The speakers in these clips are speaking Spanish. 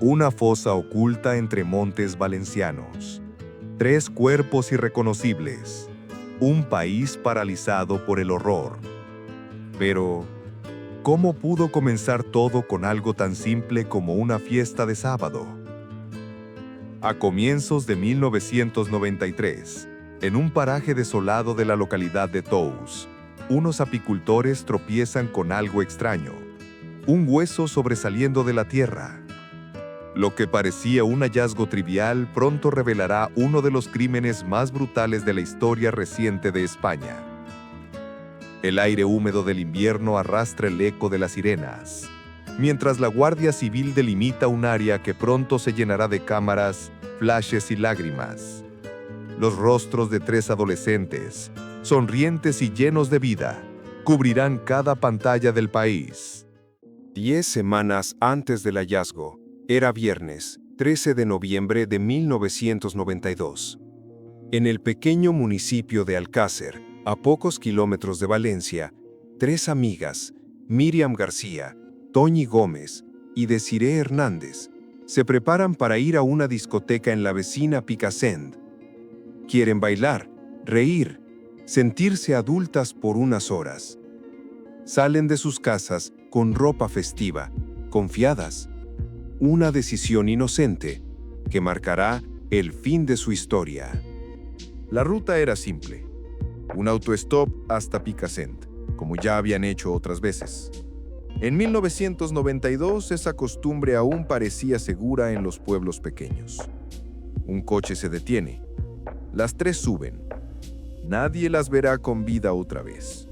Una fosa oculta entre montes valencianos. 3 cuerpos irreconocibles. Un país paralizado por el horror. Pero, ¿cómo pudo comenzar todo con algo tan simple como una fiesta de sábado? A comienzos de 1993, en un paraje desolado de la localidad de Tous, unos apicultores tropiezan con algo extraño, un hueso sobresaliendo de la tierra. Lo que parecía un hallazgo trivial pronto revelará uno de los crímenes más brutales de la historia reciente de España. El aire húmedo del invierno arrastra el eco de las sirenas, mientras la Guardia Civil delimita un área que pronto se llenará de cámaras, flashes y lágrimas. Los rostros de 3 adolescentes, sonrientes y llenos de vida, cubrirán cada pantalla del país. 10 semanas antes del hallazgo, era viernes, 13 de noviembre de 1992. En el pequeño municipio de Alcácer, a pocos kilómetros de Valencia, 3 amigas, Míriam García, Toñi Gómez y Desiree Hernández, se preparan para ir a una discoteca en la vecina Picassent. Quieren bailar, reír, sentirse adultas por unas horas. Salen de sus casas con ropa festiva, confiadas. Una decisión inocente que marcará el fin de su historia. La ruta era simple. Un autostop hasta Picassent, como ya habían hecho otras veces. En 1992, esa costumbre aún parecía segura en los pueblos pequeños. Un coche se detiene. Las 3 suben. Nadie las verá con vida otra vez.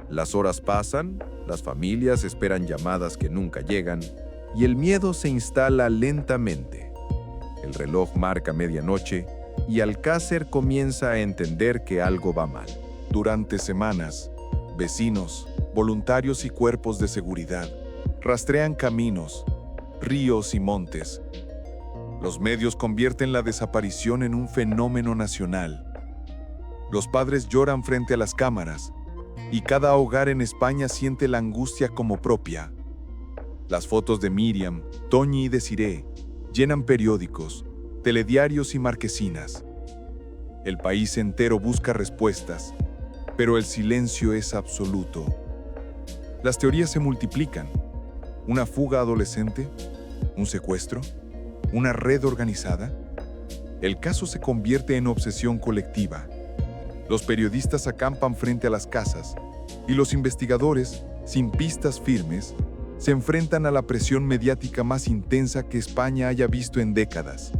Las horas pasan, las familias esperan llamadas que nunca llegan, y el miedo se instala lentamente. El reloj marca medianoche y Alcácer comienza a entender que algo va mal. Durante semanas, vecinos, voluntarios y cuerpos de seguridad rastrean caminos, ríos y montes. Los medios convierten la desaparición en un fenómeno nacional. Los padres lloran frente a las cámaras y cada hogar en España siente la angustia como propia. Las fotos de Míriam, Toñi y Desiree llenan periódicos, telediarios y marquesinas. El país entero busca respuestas, pero el silencio es absoluto. Las teorías se multiplican. ¿Una fuga adolescente? ¿Un secuestro? ¿Una red organizada? El caso se convierte en obsesión colectiva. Los periodistas acampan frente a las casas y los investigadores, sin pistas firmes, se enfrentan a la presión mediática más intensa que España haya visto en décadas.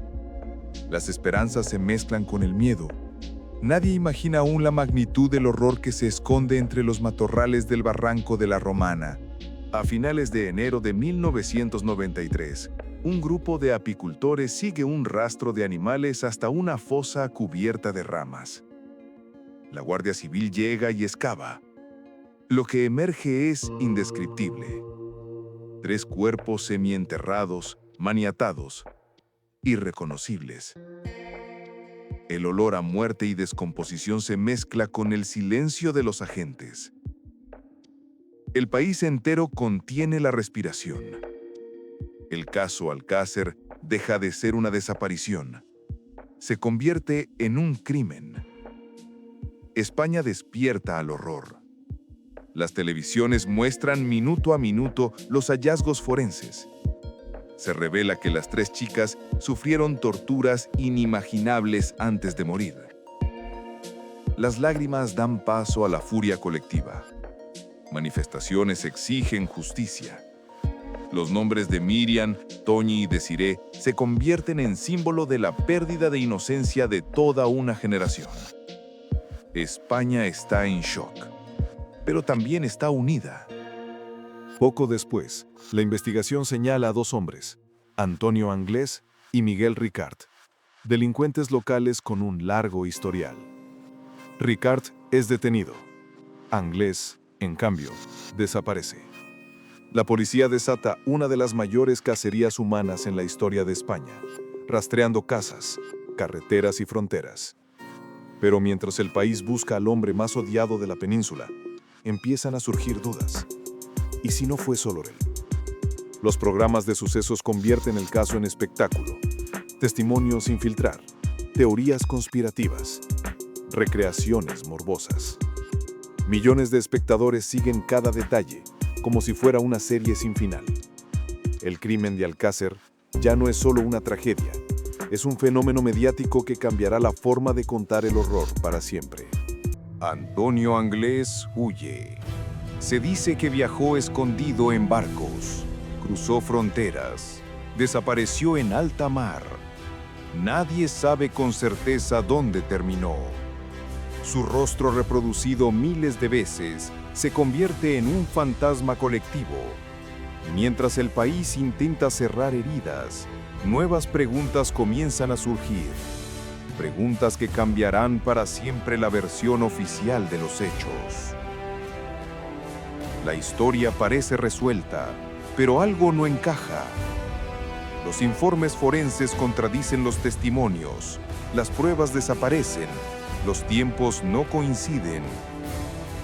Las esperanzas se mezclan con el miedo. Nadie imagina aún la magnitud del horror que se esconde entre los matorrales del barranco de la Romana. A finales de enero de 1993, un grupo de apicultores sigue un rastro de animales hasta una fosa cubierta de ramas. La Guardia Civil llega y excava. Lo que emerge es indescriptible. 3 cuerpos semienterrados, maniatados, irreconocibles. El olor a muerte y descomposición se mezcla con el silencio de los agentes. El país entero contiene la respiración. El caso Alcácer deja de ser una desaparición. Se convierte en un crimen. España despierta al horror. Las televisiones muestran minuto a minuto los hallazgos forenses. Se revela que las 3 chicas sufrieron torturas inimaginables antes de morir. Las lágrimas dan paso a la furia colectiva. Manifestaciones exigen justicia. Los nombres de Míriam, Toñi y Desiree se convierten en símbolo de la pérdida de inocencia de toda una generación. España está en shock, pero también está unida. Poco después, la investigación señala a 2 hombres, Antonio Anglés y Miguel Ricart, delincuentes locales con un largo historial. Ricart es detenido. Anglés, en cambio, desaparece. La policía desata una de las mayores cacerías humanas en la historia de España, rastreando casas, carreteras y fronteras. Pero mientras el país busca al hombre más odiado de la península, empiezan a surgir dudas. ¿Y si no fue solo él? Los programas de sucesos convierten el caso en espectáculo. Testimonios sin filtrar, teorías conspirativas, recreaciones morbosas. Millones de espectadores siguen cada detalle, como si fuera una serie sin final. El crimen de Alcácer ya no es solo una tragedia, es un fenómeno mediático que cambiará la forma de contar el horror para siempre. Antonio Anglés huye. Se dice que viajó escondido en barcos, cruzó fronteras, desapareció en alta mar. Nadie sabe con certeza dónde terminó. Su rostro, reproducido miles de veces, se convierte en un fantasma colectivo. Mientras el país intenta cerrar heridas, nuevas preguntas comienzan a surgir. Preguntas que cambiarán para siempre la versión oficial de los hechos. La historia parece resuelta, pero algo no encaja. Los informes forenses contradicen los testimonios, las pruebas desaparecen, los tiempos no coinciden.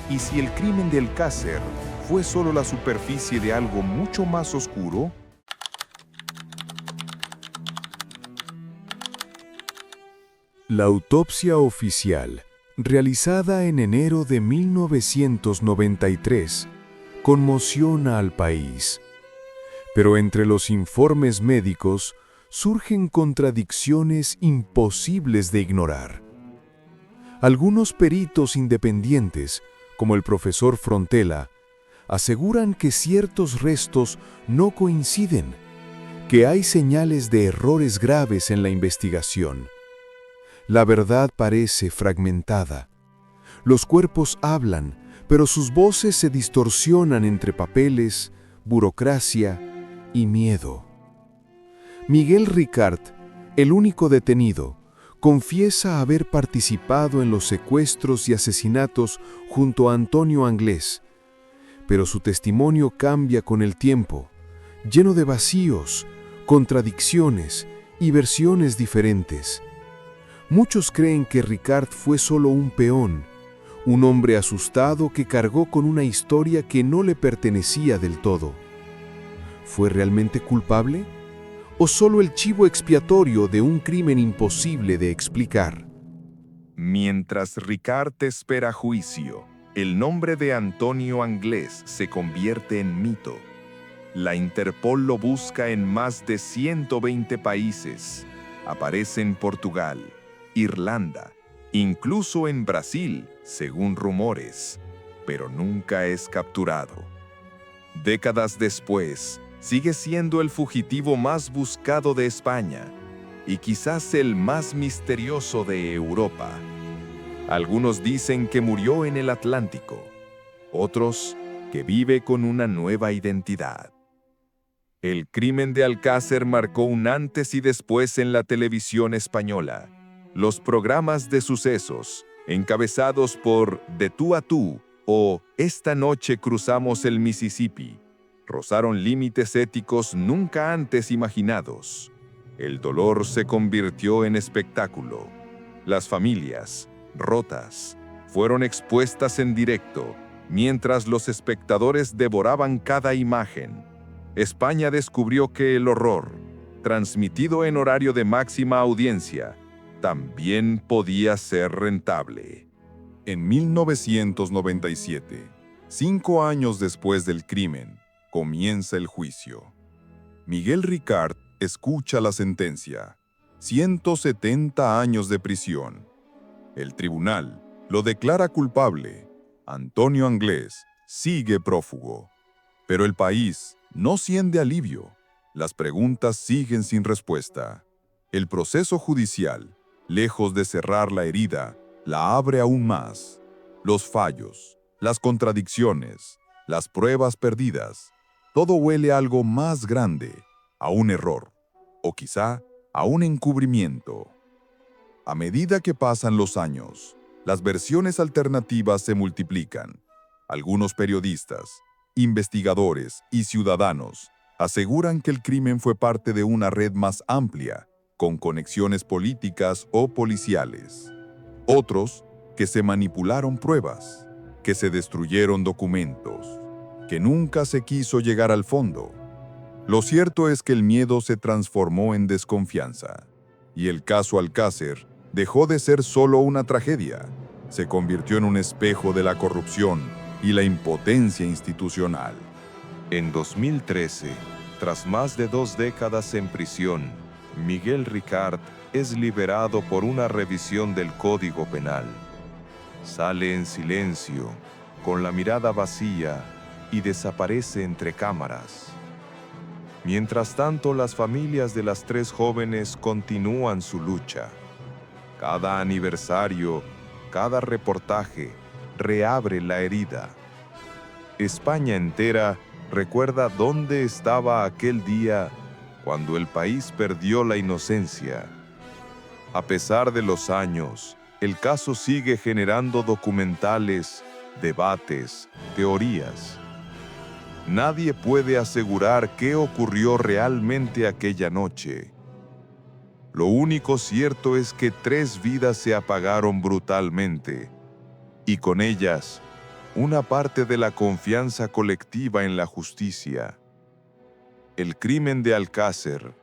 ¿Y si el crimen de Alcácer fue solo la superficie de algo mucho más oscuro? La autopsia oficial, realizada en enero de 1993, conmociona al país. Pero entre los informes médicos surgen contradicciones imposibles de ignorar. Algunos peritos independientes, como el profesor Frontela, aseguran que ciertos restos no coinciden, que hay señales de errores graves en la investigación. La verdad parece fragmentada. Los cuerpos hablan, pero sus voces se distorsionan entre papeles, burocracia y miedo. Miguel Ricard, el único detenido, confiesa haber participado en los secuestros y asesinatos junto a Antonio Anglés, pero su testimonio cambia con el tiempo, lleno de vacíos, contradicciones y versiones diferentes. Muchos creen que Ricard fue solo un peón, un hombre asustado que cargó con una historia que no le pertenecía del todo. ¿Fue realmente culpable? ¿O solo el chivo expiatorio de un crimen imposible de explicar? Mientras Ricard espera juicio, el nombre de Antonio Anglés se convierte en mito. La Interpol lo busca en más de 120 países. Aparece en Portugal, Irlanda, incluso en Brasil, según rumores, pero nunca es capturado. Décadas después, sigue siendo el fugitivo más buscado de España y quizás el más misterioso de Europa. Algunos dicen que murió en el Atlántico, otros que vive con una nueva identidad. El crimen de Alcácer marcó un antes y después en la televisión española. Los programas de sucesos, encabezados por De tú a tú o Esta noche cruzamos el Mississippi, rozaron límites éticos nunca antes imaginados. El dolor se convirtió en espectáculo. Las familias, rotas, fueron expuestas en directo, mientras los espectadores devoraban cada imagen. España descubrió que el horror, transmitido en horario de máxima audiencia, también podía ser rentable. En 1997, 5 años después del crimen, comienza el juicio. Miguel Ricard escucha la sentencia: 170 años de prisión. El tribunal lo declara culpable. Antonio Anglés sigue prófugo. Pero el país no siente alivio. Las preguntas siguen sin respuesta. El proceso judicial, lejos de cerrar la herida, la abre aún más. Los fallos, las contradicciones, las pruebas perdidas, todo huele a algo más grande, a un error, o quizá a un encubrimiento. A medida que pasan los años, las versiones alternativas se multiplican. Algunos periodistas, investigadores y ciudadanos aseguran que el crimen fue parte de una red más amplia, con conexiones políticas o policiales. Otros, que se manipularon pruebas, que se destruyeron documentos, que nunca se quiso llegar al fondo. Lo cierto es que el miedo se transformó en desconfianza, y el caso Alcácer dejó de ser solo una tragedia. Se convirtió en un espejo de la corrupción y la impotencia institucional. En 2013, tras más de 2 décadas en prisión, Miguel Ricard es liberado por una revisión del Código Penal. Sale en silencio, con la mirada vacía, y desaparece entre cámaras. Mientras tanto, las familias de las 3 jóvenes continúan su lucha. Cada aniversario, cada reportaje, reabre la herida. España entera recuerda dónde estaba aquel día cuando el país perdió la inocencia. A pesar de los años, el caso sigue generando documentales, debates, teorías. Nadie puede asegurar qué ocurrió realmente aquella noche. Lo único cierto es que 3 vidas se apagaron brutalmente, y con ellas, una parte de la confianza colectiva en la justicia. El crimen de Alcácer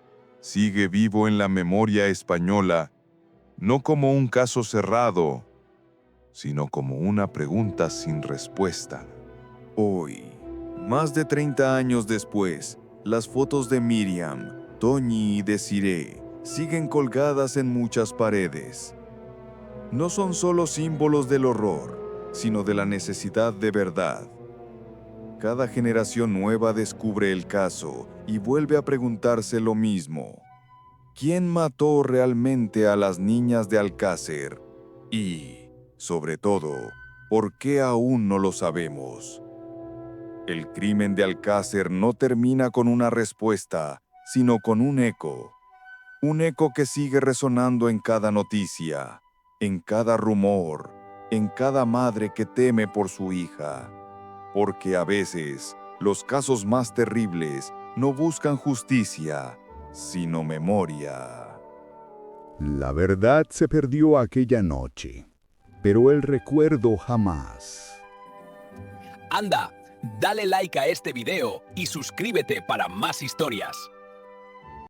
sigue vivo en la memoria española, no como un caso cerrado, sino como una pregunta sin respuesta. Hoy, más de 30 años después, las fotos de Miriam, Toñi y Desiree siguen colgadas en muchas paredes. No son solo símbolos del horror, sino de la necesidad de verdad. Cada generación nueva descubre el caso y vuelve a preguntarse lo mismo. ¿Quién mató realmente a las niñas de Alcácer? Y, sobre todo, ¿por qué aún no lo sabemos? El crimen de Alcácer no termina con una respuesta, sino con un eco. Un eco que sigue resonando en cada noticia, en cada rumor, en cada madre que teme por su hija. Porque a veces, los casos más terribles no buscan justicia, sino memoria. La verdad se perdió aquella noche, pero el recuerdo jamás. Anda, dale like a este video y suscríbete para más historias.